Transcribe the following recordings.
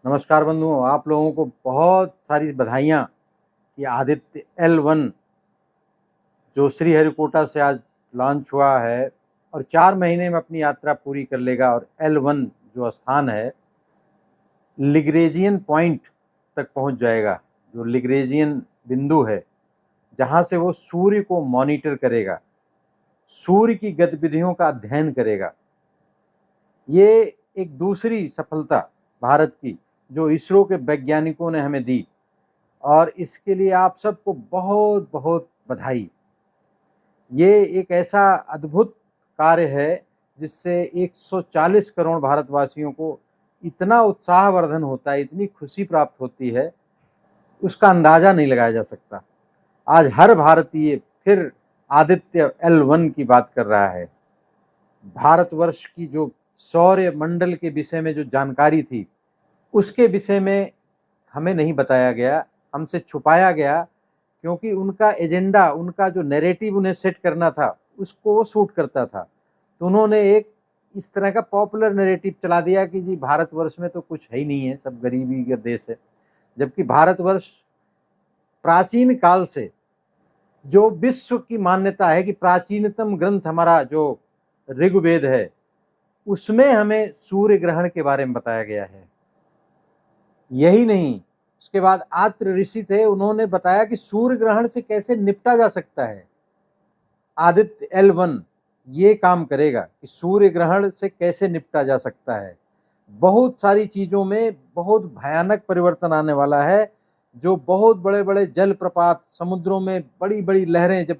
नमस्कार बंधुओं, आप लोगों को बहुत सारी बधाइयाँ कि आदित्य L1 जो श्रीहरिकोटा से आज लॉन्च हुआ है और 4 महीने में अपनी यात्रा पूरी कर लेगा और L1 जो स्थान है लिग्रेजियन पॉइंट तक पहुंच जाएगा। जो लिग्रेजियन बिंदु है जहां से वो सूर्य को मॉनिटर करेगा, सूर्य की गतिविधियों का अध्ययन करेगा। ये एक दूसरी सफलता भारत की जो इसरो के वैज्ञानिकों ने हमें दी और इसके लिए आप सबको बहुत बहुत बधाई। ये एक ऐसा अद्भुत कार्य है जिससे 140 करोड़ भारतवासियों को इतना उत्साहवर्धन होता है, इतनी खुशी प्राप्त होती है, उसका अंदाजा नहीं लगाया जा सकता। आज हर भारतीय फिर आदित्य L1 की बात कर रहा है। भारतवर्ष की जो सौर मंडल के विषय में जो जानकारी थी उसके विषय में हमें नहीं बताया गया, हमसे छुपाया गया, क्योंकि उनका एजेंडा, उनका जो नैरेटिव उन्हें सेट करना था उसको वो सूट करता था। तो उन्होंने एक इस तरह का पॉपुलर नैरेटिव चला दिया कि जी भारतवर्ष में तो कुछ है ही नहीं है, सब गरीबी का देश है। जबकि भारतवर्ष प्राचीन काल से जो विश्व की मान्यता है कि प्राचीनतम ग्रंथ हमारा जो ऋग्वेद है उसमें हमें सूर्य ग्रहण के बारे में बताया गया है। यही नहीं, उसके बाद आत्र ऋषि थे, उन्होंने बताया कि सूर्य ग्रहण से कैसे निपटा जा सकता है। आदित्य L1 ये काम करेगा कि सूर्य ग्रहण से कैसे निपटा जा सकता है। बहुत सारी चीजों में बहुत भयानक परिवर्तन आने वाला है। जो बहुत बड़े बड़े जलप्रपात, समुद्रों में बड़ी बड़ी लहरें, जब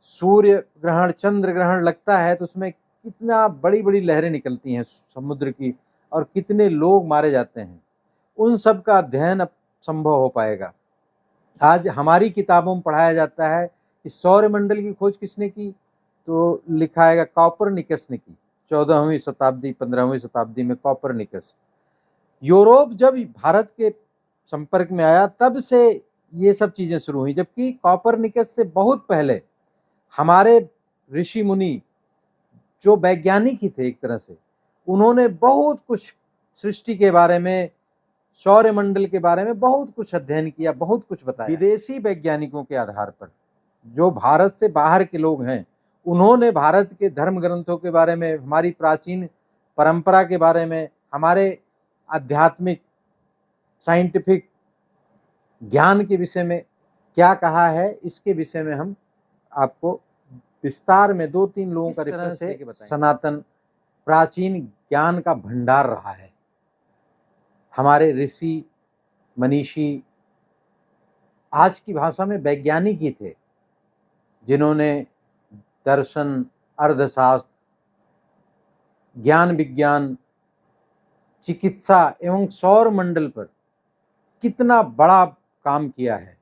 सूर्य ग्रहण, चंद्र ग्रहण लगता है तो उसमें कितना बड़ी बड़ी लहरें निकलती हैं समुद्र की और कितने लोग मारे जाते हैं, उन सब का अध्ययन अब संभव हो पाएगा। आज हमारी किताबों में पढ़ाया जाता है कि सौरमंडल की खोज किसने की, तो लिखा आएगा कॉपरनिकस ने की। 14वीं शताब्दी 15वीं शताब्दी में कॉपरनिकस। यूरोप जब भारत के संपर्क में आया तब से ये सब चीजें शुरू हुई, जबकि कॉपरनिकस से बहुत पहले हमारे ऋषि मुनि जो वैज्ञानिक ही थे एक तरह से, उन्होंने बहुत कुछ सृष्टि के बारे में, सौरमंडल के बारे में बहुत कुछ अध्ययन किया, बहुत कुछ बताया। विदेशी वैज्ञानिकों के आधार पर जो भारत से बाहर के लोग हैं, उन्होंने भारत के धर्म ग्रंथों के बारे में, हमारी प्राचीन परंपरा के बारे में, हमारे आध्यात्मिक साइंटिफिक ज्ञान के विषय में क्या कहा है, इसके विषय में हम आपको विस्तार में 2-3 लोगों का रेफरेंस से सनातन प्राचीन ज्ञान का भंडार रहा है। हमारे ऋषि मनीषी आज की भाषा में वैज्ञानिक ही थे, जिन्होंने दर्शन, अर्थशास्त्र, ज्ञान विज्ञान, चिकित्सा एवं सौर मंडल पर कितना बड़ा काम किया है।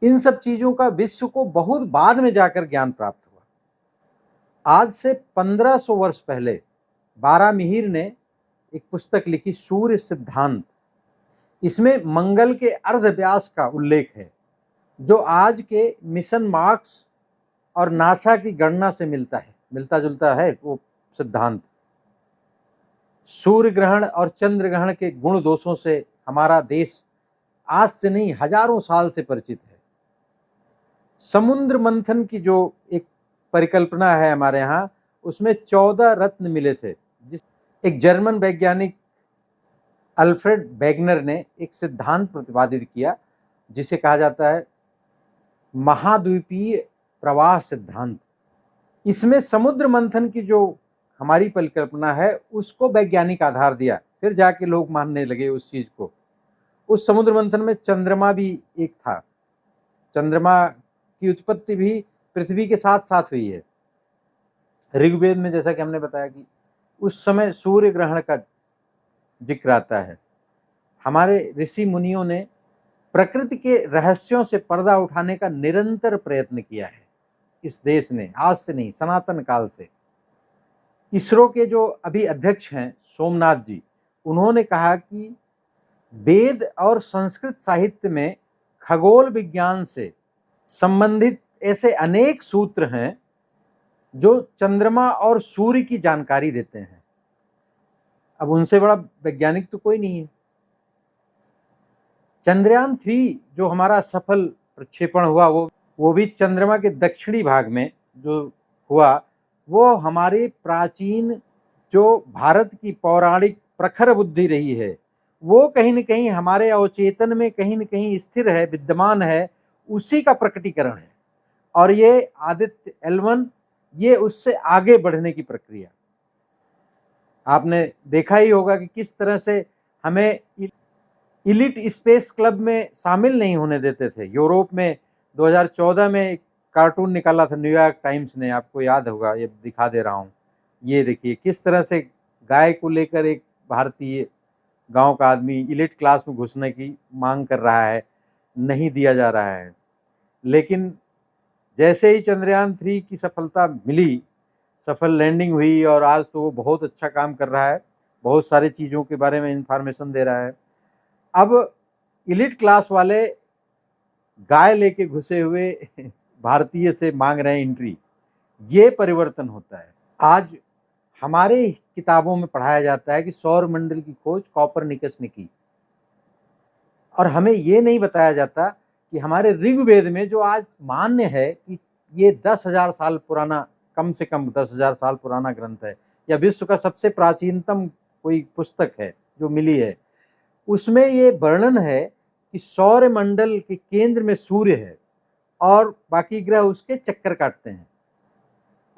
इन सब चीजों का विश्व को बहुत बाद में जाकर ज्ञान प्राप्त हुआ। आज से 1500 वर्ष पहले बारामिहिर ने एक पुस्तक लिखी, सूर्य सिद्धांत। इसमें मंगल के अर्धव्यास का उल्लेख है, जो आज के मिशन मार्स और नासा की गणना से मिलता जुलता है वो सिद्धांत। सूर्य ग्रहण और चंद्र ग्रहण के गुण दोषों से हमारा देश आज से नहीं, हजारों साल से परिचित है। समुद्र मंथन की जो एक परिकल्पना है हमारे यहाँ, उसमें 14 रत्न मिले थे। एक जर्मन वैज्ञानिक अल्फ्रेड वेगनर ने एक सिद्धांत प्रतिपादित किया जिसे कहा जाता है महाद्वीपीय प्रवाह सिद्धांत। इसमें समुद्र मंथन की जो हमारी परिकल्पना है उसको वैज्ञानिक आधार दिया, फिर जाके लोग मानने लगे उस चीज को। उस समुद्र मंथन में चंद्रमा भी एक था। चंद्रमा की उत्पत्ति भी पृथ्वी के साथ साथ हुई है। ऋग्वेद में जैसा कि हमने बताया कि उस समय सूर्य ग्रहण का जिक्र आता है। हमारे ऋषि मुनियों ने प्रकृति के रहस्यों से पर्दा उठाने का निरंतर प्रयत्न किया है इस देश ने, आज से नहीं, सनातन काल से। इसरो के जो अभी अध्यक्ष हैं सोमनाथ जी, उन्होंने कहा कि वेद और संस्कृत साहित्य में खगोल विज्ञान से संबंधित ऐसे अनेक सूत्र हैं जो चंद्रमा और सूर्य की जानकारी देते हैं। अब उनसे बड़ा वैज्ञानिक तो कोई नहीं है। चंद्रयान-3 जो हमारा सफल प्रक्षेपण हुआ, वो भी चंद्रमा के दक्षिणी भाग में जो हुआ, वो हमारी प्राचीन जो भारत की पौराणिक प्रखर बुद्धि रही है, वो कहीं न कहीं हमारे अवचेतन में कहीं न कहीं स्थिर है, विद्यमान है, उसी का प्रकटीकरण है। और ये आदित्य L1 ये उससे आगे बढ़ने की प्रक्रिया। आपने देखा ही होगा कि किस तरह से हमें इलीट स्पेस क्लब में शामिल नहीं होने देते थे। यूरोप में 2014 में एक कार्टून निकाला था न्यूयॉर्क टाइम्स ने, आपको याद होगा, ये दिखा दे रहा हूँ। ये देखिए किस तरह से गाय को लेकर एक भारतीय गांव का आदमी इलीट क्लास में घुसने की मांग कर रहा है, नहीं दिया जा रहा है। लेकिन जैसे ही चंद्रयान-3 की सफलता मिली, सफल लैंडिंग हुई और आज तो वो बहुत अच्छा काम कर रहा है, बहुत सारी चीज़ों के बारे में इन्फॉर्मेशन दे रहा है। अब इलीट क्लास वाले गाय लेके घुसे हुए भारतीय से मांग रहे हैं एंट्री। ये परिवर्तन होता है। आज हमारे किताबों में पढ़ाया जाता है कि सौर मंडल की खोज कोपरनिकस ने की, और हमें ये नहीं बताया जाता कि हमारे ऋग्वेद में जो आज मान्य है कि ये 10,000 साल पुराना, कम से कम 10,000 साल पुराना ग्रंथ है, या विश्व का सबसे प्राचीनतम कोई पुस्तक है जो मिली है, उसमें ये वर्णन है कि सौर मंडल के केंद्र में सूर्य है और बाकी ग्रह उसके चक्कर काटते हैं।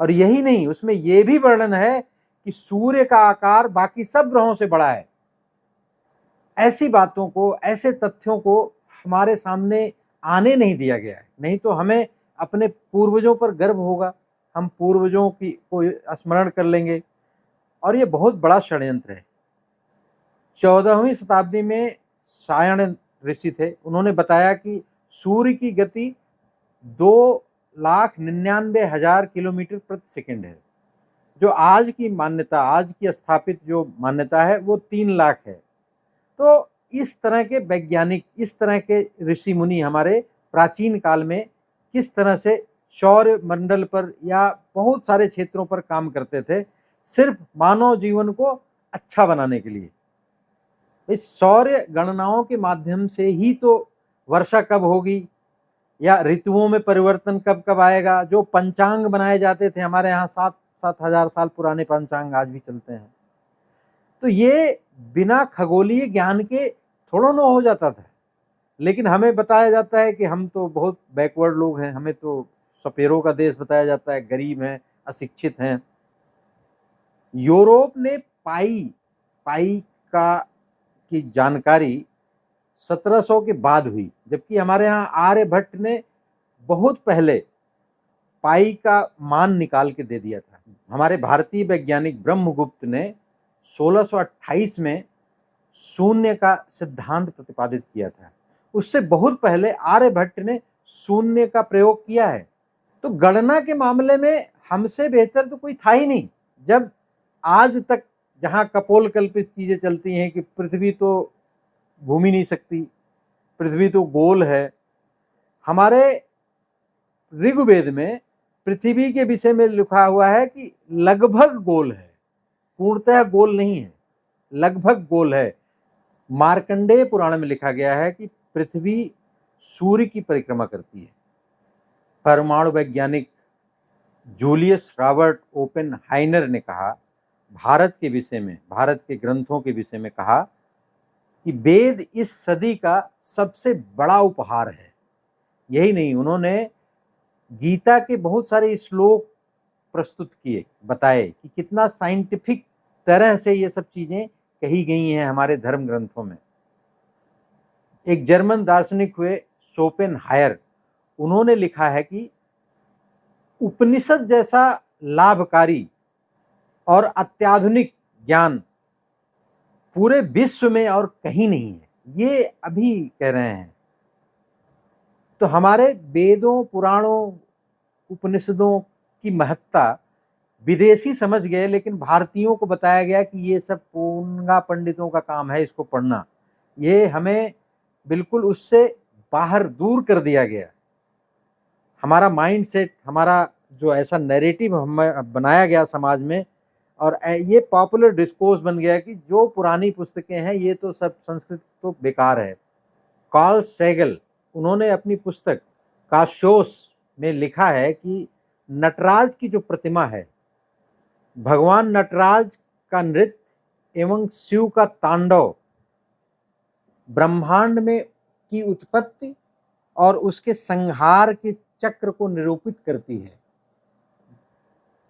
और यही नहीं, उसमें यह भी वर्णन है कि सूर्य का आकार बाकी सब ग्रहों से बड़ा है। ऐसी बातों को, ऐसे तथ्यों को हमारे सामने आने नहीं दिया गया है, नहीं तो हमें अपने पूर्वजों पर गर्व होगा, हम पूर्वजों की को स्मरण कर लेंगे। और ये बहुत बड़ा षड्यंत्र है। 14वीं शताब्दी में सायण ऋषि थे, उन्होंने बताया कि सूर्य की गति 2,99,000 किलोमीटर प्रति सेकंड है। जो आज की मान्यता, आज की स्थापित जो मान्यता है, वो 3 लाख है। तो इस तरह के वैज्ञानिक, इस तरह के ऋषि मुनि हमारे प्राचीन काल में किस तरह से सौर मंडल पर या बहुत सारे क्षेत्रों पर काम करते थे, सिर्फ मानव जीवन को अच्छा बनाने के लिए। इस सौर गणनाओं के माध्यम से ही तो वर्षा कब होगी या ऋतुओं में परिवर्तन कब कब आएगा, जो पंचांग बनाए जाते थे हमारे यहाँ, 7,000 साल पुराने पंचांग आज भी चलते हैं, तो ये बिना खगोलीय ज्ञान के थोड़ा ना हो जाता था। लेकिन हमें बताया जाता है कि हम तो बहुत बैकवर्ड लोग हैं, हमें तो सपेरों का देश बताया जाता है, गरीब हैं, अशिक्षित हैं। यूरोप ने पाई की जानकारी 1700 के बाद हुई, जबकि हमारे यहाँ आर्यभट्ट ने बहुत पहले पाई का मान निकाल के दे दिया था। हमारे भारतीय वैज्ञानिक ब्रह्मगुप्त ने 1628 में शून्य का सिद्धांत प्रतिपादित किया था। उससे बहुत पहले आर्यभट्ट ने शून्य का प्रयोग किया है। तो गणना के मामले में हमसे बेहतर तो कोई था ही नहीं। जब आज तक जहां कपोल कल्पित चीजें चलती हैं कि पृथ्वी तो घूम ही नहीं सकती, पृथ्वी तो गोल है, हमारे ऋग्वेद में पृथ्वी के विषय में लिखा हुआ है कि लगभग गोल है, पूर्णतः गोल नहीं है, लगभग गोल है। मार्कंडेय पुराण में लिखा गया है कि पृथ्वी सूर्य की परिक्रमा करती है। परमाणु वैज्ञानिक जूलियस रॉबर्ट ओपेनहाइमर ने कहा, भारत के विषय में, भारत के ग्रंथों के विषय में कहा कि वेद इस सदी का सबसे बड़ा उपहार है। यही नहीं, उन्होंने गीता के बहुत सारे श्लोक प्रस्तुत किए, बताए कि कितना साइंटिफिक तरह से ये सब चीजें कही गई हैं हमारे धर्म ग्रंथों में। एक जर्मन दार्शनिक हुए शोपेनहायर, उन्होंने लिखा है कि उपनिषद जैसा लाभकारी और अत्याधुनिक ज्ञान पूरे विश्व में और कहीं नहीं है, ये अभी कह रहे हैं। तो हमारे वेदों, पुराणों, उपनिषदों की महत्ता विदेशी समझ गए, लेकिन भारतीयों को बताया गया कि ये सब पूंगा पंडितों का काम है, इसको पढ़ना। ये हमें बिल्कुल उससे बाहर दूर कर दिया गया। हमारा माइंड सेट, हमारा जो ऐसा नैरेटिव हमें बनाया गया समाज में, और ये पॉपुलर डिस्कोर्स बन गया कि जो पुरानी पुस्तकें हैं ये तो सब संस्कृत तो बेकार है, कार्ल सैगल, उन्होंने अपनी पुस्तक काशोस में लिखा है कि नटराज की जो प्रतिमा है, भगवान नटराज का नृत्य एवं शिव का तांडव ब्रह्मांड में की उत्पत्ति और उसके संहार के चक्र को निरूपित करती है।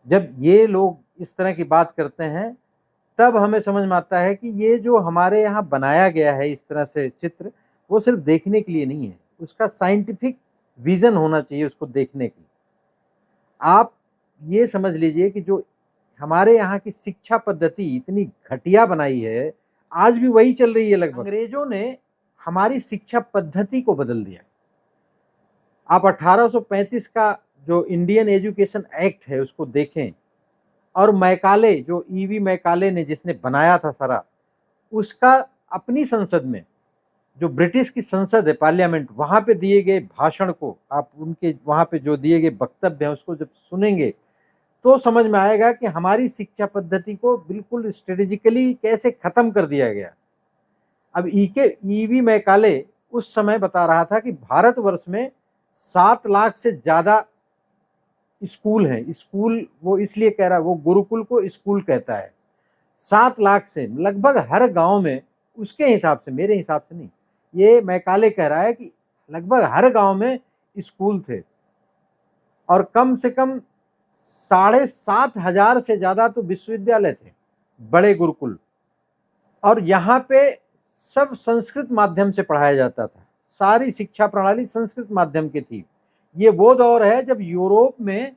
जब ये लोग इस तरह की बात करते हैं तब हमें समझ में आता है कि ये जो हमारे यहाँ बनाया गया है इस तरह से चित्र, वो सिर्फ देखने के लिए नहीं है, उसका साइंटिफिक विजन होना चाहिए उसको देखने की। आप ये समझ लीजिए कि जो हमारे यहाँ की शिक्षा पद्धति इतनी घटिया बनाई है, आज भी वही चल रही है लगभग। अंग्रेजों ने हमारी शिक्षा पद्धति को बदल दिया। आप 1835 का जो इंडियन एजुकेशन एक्ट है उसको देखें, और मैकाले, जो ईवी मैकाले ने जिसने बनाया था सारा, उसका अपनी संसद में, जो ब्रिटिश की संसद है पार्लियामेंट, वहाँ पे दिए गए भाषण को आप उनके वहाँ पे जो दिए गए वक्तव्य हैं उसको जब सुनेंगे तो समझ में आएगा कि हमारी शिक्षा पद्धति को बिल्कुल स्ट्रेटेजिकली कैसे खत्म कर दिया गया। अब ईवी मैकाले उस समय बता रहा था कि भारतवर्ष में 7 लाख से ज्यादा स्कूल हैं। स्कूल वो इसलिए कह रहा है, वो गुरुकुल को स्कूल कहता है। 7 लाख से लगभग हर गांव में, उसके हिसाब से, मेरे हिसाब से नहीं, ये मैकाले कह रहा है कि लगभग हर गांव में स्कूल थे, और कम से कम 7,500 से ज्यादा तो विश्वविद्यालय थे, बड़े गुरुकुल। और यहाँ पे सब संस्कृत माध्यम से पढ़ाया जाता था, सारी शिक्षा प्रणाली संस्कृत माध्यम की थी। ये वो दौर है जब यूरोप में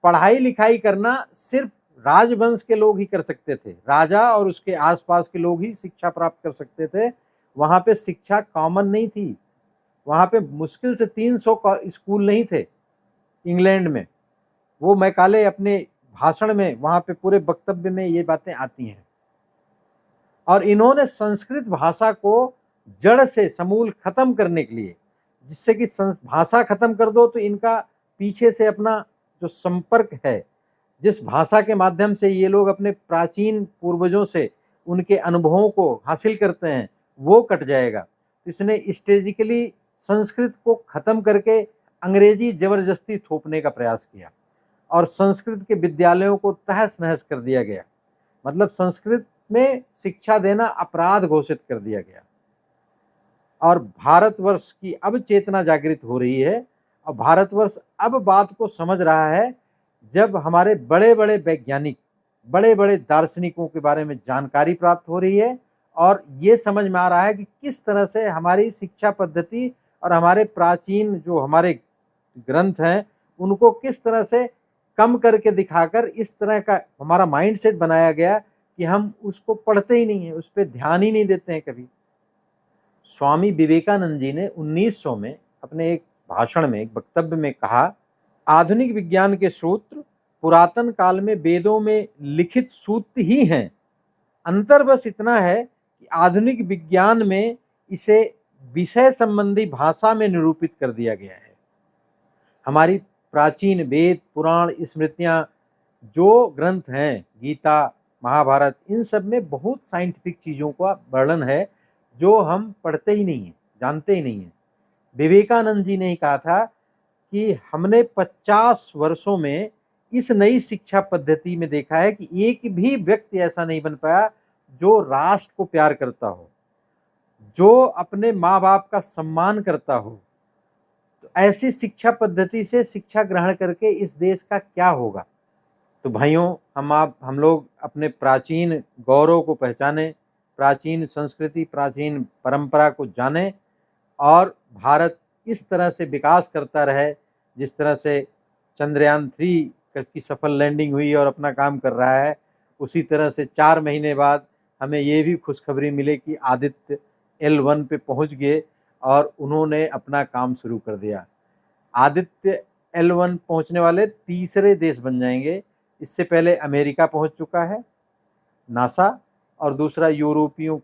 पढ़ाई लिखाई करना सिर्फ राजवंश के लोग ही कर सकते थे, राजा और उसके आसपास के लोग ही शिक्षा प्राप्त कर सकते थे। वहाँ पे शिक्षा कॉमन नहीं थी, वहाँ पे मुश्किल से 300 स्कूल नहीं थे इंग्लैंड में। वो मैकाले अपने भाषण में, वहाँ पे पूरे वक्तव्य में ये बातें आती हैं। और इन्होंने संस्कृत भाषा को जड़ से समूल खत्म करने के लिए, जिससे कि भाषा खत्म कर दो तो इनका पीछे से अपना जो संपर्क है, जिस भाषा के माध्यम से ये लोग अपने प्राचीन पूर्वजों से उनके अनुभवों को हासिल करते हैं, वो कट जाएगा। इसने स्ट्रेटेजिकली संस्कृत को खत्म करके अंग्रेजी जबरदस्ती थोपने का प्रयास किया, और संस्कृत के विद्यालयों को तहस नहस कर दिया गया। मतलब संस्कृत में शिक्षा देना अपराध घोषित कर दिया गया। और भारतवर्ष की अब चेतना जागृत हो रही है, और भारतवर्ष अब बात को समझ रहा है, जब हमारे बड़े बड़े वैज्ञानिक, बड़े बड़े दार्शनिकों के बारे में जानकारी प्राप्त हो रही है, और ये समझ में आ रहा है कि किस तरह से हमारी शिक्षा पद्धति और हमारे प्राचीन जो हमारे ग्रंथ हैं उनको किस तरह से कम करके दिखाकर इस तरह का हमारा माइंडसेट बनाया गया कि हम उसको पढ़ते ही नहीं है, उस पर ध्यान ही नहीं देते हैं कभी। स्वामी विवेकानंद जी ने 1900 में अपने एक भाषण में, एक वक्तव्य में कहा, आधुनिक विज्ञान के सूत्र पुरातन काल में वेदों में लिखित सूत्र ही हैं, अंतर बस इतना है कि आधुनिक विज्ञान में इसे विषय संबंधी भाषा में निरूपित कर दिया गया है। हमारी प्राचीन वेद, पुराण, स्मृतियां, जो ग्रंथ हैं, गीता, महाभारत, इन सब में बहुत साइंटिफिक चीज़ों का वर्णन है जो हम पढ़ते ही नहीं हैं, जानते ही नहीं हैं। विवेकानंद जी ने ही कहा था कि हमने 50 वर्षों में इस नई शिक्षा पद्धति में देखा है कि एक भी व्यक्ति ऐसा नहीं बन पाया जो राष्ट्र को प्यार करता हो, जो अपने माँ बाप का सम्मान करता हो। तो ऐसी शिक्षा पद्धति से शिक्षा ग्रहण करके इस देश का क्या होगा। तो भाइयों, हम लोग अपने प्राचीन गौरव को पहचानें, प्राचीन संस्कृति, प्राचीन परंपरा को जानें, और भारत इस तरह से विकास करता रहे जिस तरह से चंद्रयान 3 की सफल लैंडिंग हुई और अपना काम कर रहा है। उसी तरह से 4 महीने बाद हमें ये भी खुशखबरी मिले कि आदित्य L1 पे पहुंच गए और उन्होंने अपना काम शुरू कर दिया। आदित्य L1 पहुंचने वाले तीसरे देश बन जाएंगे। इससे पहले अमेरिका पहुंच चुका है, नासा, और दूसरा यूरोपियों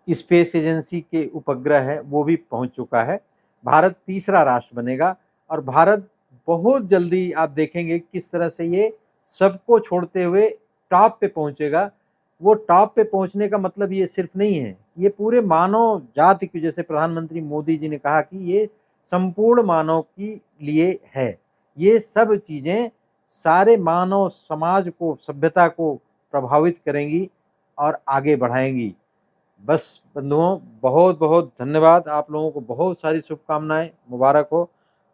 स्पेस एजेंसी के उपग्रह है वो भी पहुंच चुका है। भारत तीसरा राष्ट्र बनेगा, और भारत बहुत जल्दी आप देखेंगे किस तरह से ये सबको छोड़ते हुए टॉप पे पहुंचेगा। वो टॉप पे पहुंचने का मतलब ये सिर्फ नहीं है, ये पूरे मानव जाति की, जैसे प्रधानमंत्री मोदी जी ने कहा कि ये संपूर्ण मानव के लिए है। ये सब चीज़ें सारे मानव समाज को, सभ्यता को प्रभावित करेंगी और आगे बढ़ाएंगी। बस बंधुओं, बहुत बहुत धन्यवाद। आप लोगों को बहुत सारी शुभकामनाएं, मुबारक हो।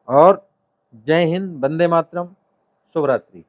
और जय हिंद, वंदे मातरम, शुभ रात्रि।